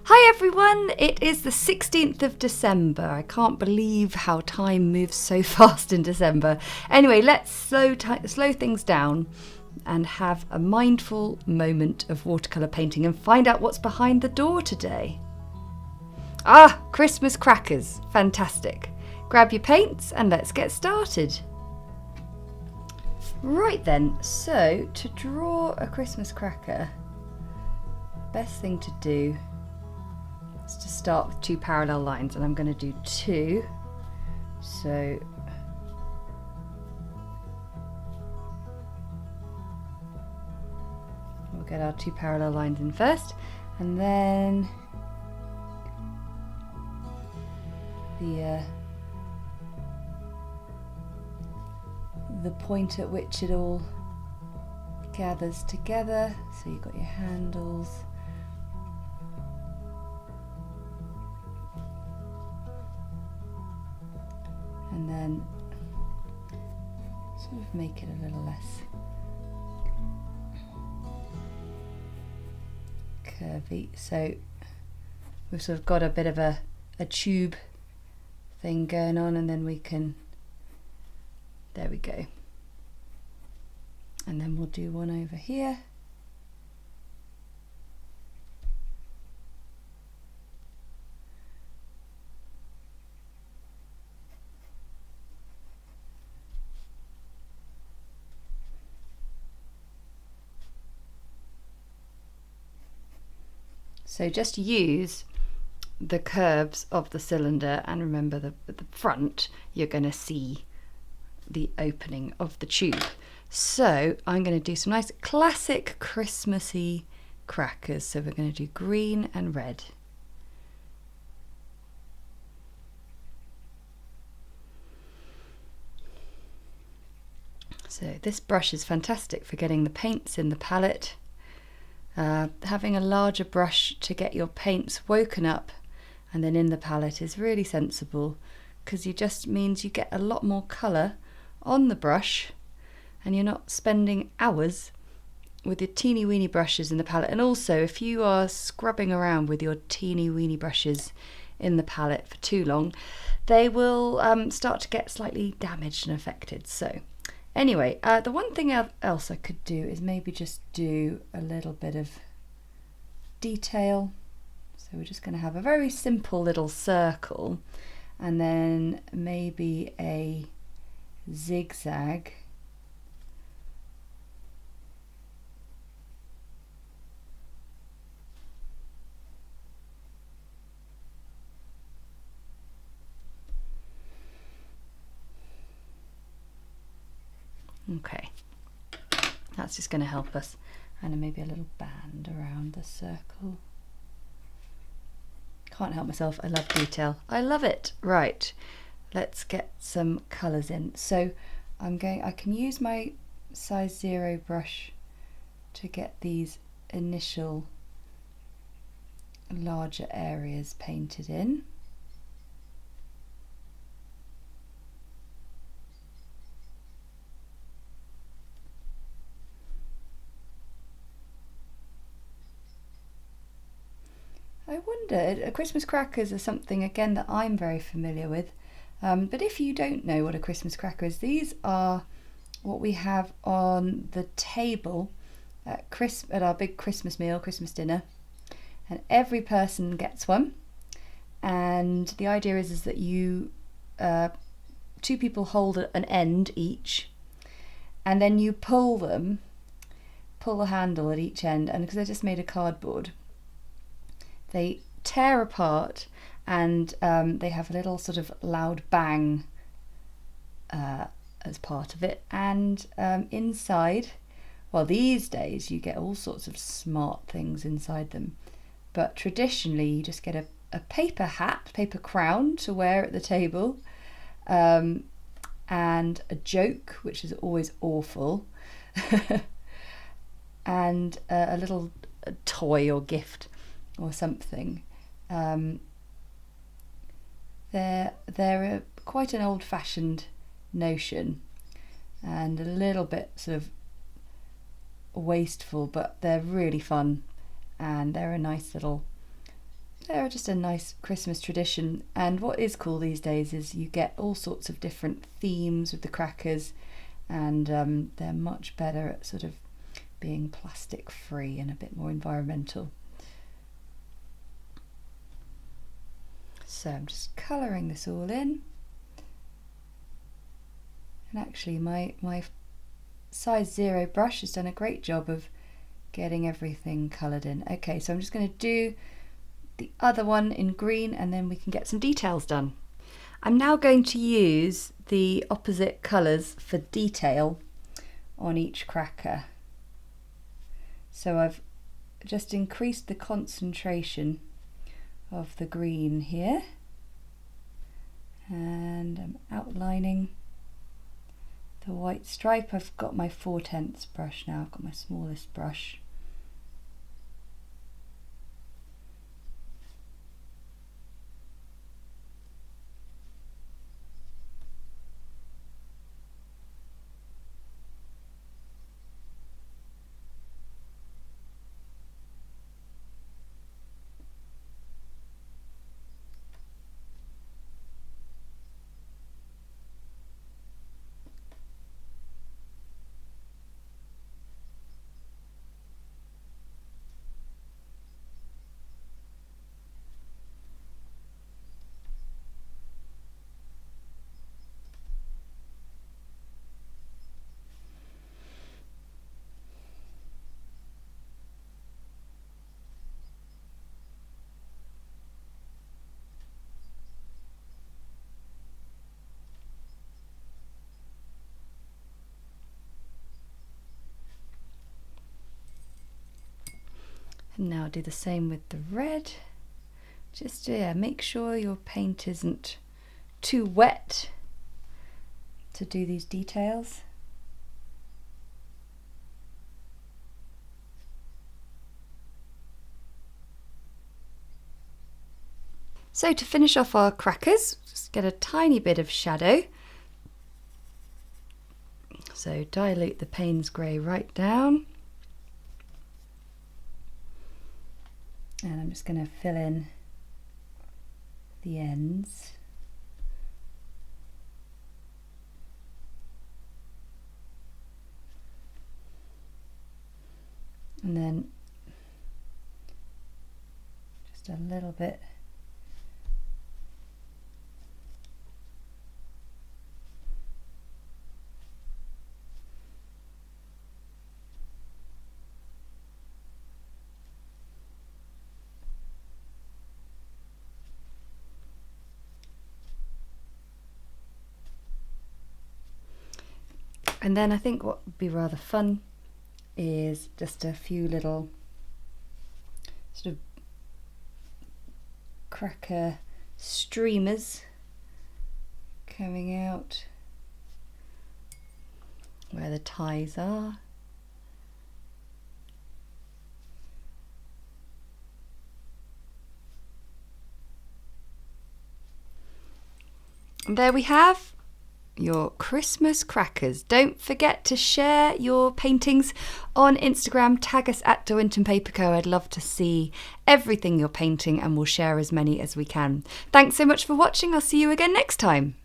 Hi everyone, it is the 16th of December. I can't believe how time moves so fast in December. Anyway, let's slow things down and have a mindful moment of watercolour painting and find out what's behind the door today. Ah, Christmas crackers. Fantastic. Grab your paints and let's get started. Right then, so to draw a Christmas cracker, best thing to do is to start with two parallel lines, and I'm going to do two. So we'll get our two parallel lines in first, and then the point at which it all gathers together. So you've got your handles. And then sort of make it a little less curvy. So we've sort of got a bit of a tube thing going on, and then we can, there we go. And then we'll do one over here. So just use the curves of the cylinder, and remember at the front you're going to see the opening of the tube. So I'm going to do some nice classic Christmassy crackers. So we're going to do green and red. So this brush is fantastic for getting the paints in the palette. Having a larger brush to get your paints woken up and then in the palette is really sensible, because it just means you get a lot more colour on the brush and you're not spending hours with your teeny weeny brushes in the palette. And also, if you are scrubbing around with your teeny weeny brushes in the palette for too long, they will start to get slightly damaged and affected. So anyway, the one thing else I could do is maybe just do a little bit of detail. So we're just going to have a very simple little circle, and then maybe a zigzag. Okay, that's just going to help us, and then maybe a little band around the circle. Can't help myself, I love detail, I love it. Right, let's get some colours in. So I can use my size 0 brush to get these initial larger areas painted in. I wondered, Christmas crackers are something again that I'm very familiar with, but if you don't know what a Christmas cracker is, these are what we have on the table at our big Christmas meal, Christmas dinner, and every person gets one. And the idea is that you two people hold an end each, and then you pull the handle at each end, and because they're just made of cardboard, they tear apart, and they have a little sort of loud bang as part of it. And inside, well, these days you get all sorts of smart things inside them, but traditionally you just get a paper crown to wear at the table, and a joke, which is always awful, and a little toy or gift or something. They're quite an old-fashioned notion and a little bit sort of wasteful, but they're really fun, and they're a nice little They're just a nice Christmas tradition, and what is cool these days is you get all sorts of different themes with the crackers, and they're much better at sort of being plastic free and a bit more environmental. So I'm just colouring this all in, and actually my size 0 brush has done a great job of getting everything coloured in. Okay, so I'm just going to do the other one in green and then we can get some details done. I'm now going to use the opposite colours for detail on each cracker. So I've just increased the concentration of the green here, and I'm outlining the white stripe. I've got my 4/10 brush now, I've got my smallest brush. And now do the same with the red. Just make sure your paint isn't too wet to do these details. So to finish off our crackers, just get a tiny bit of shadow. So dilute the Payne's grey right down. And I'm just going to fill in the ends. And then just a little bit And then I think what would be rather fun is just a few little sort of cracker streamers coming out where the ties are. And there we have your Christmas crackers. Don't forget to share your paintings on Instagram. Tag us at De Winton Paper Co. I'd love to see everything you're painting, and we'll share as many as we can. Thanks so much for watching. I'll see you again next time.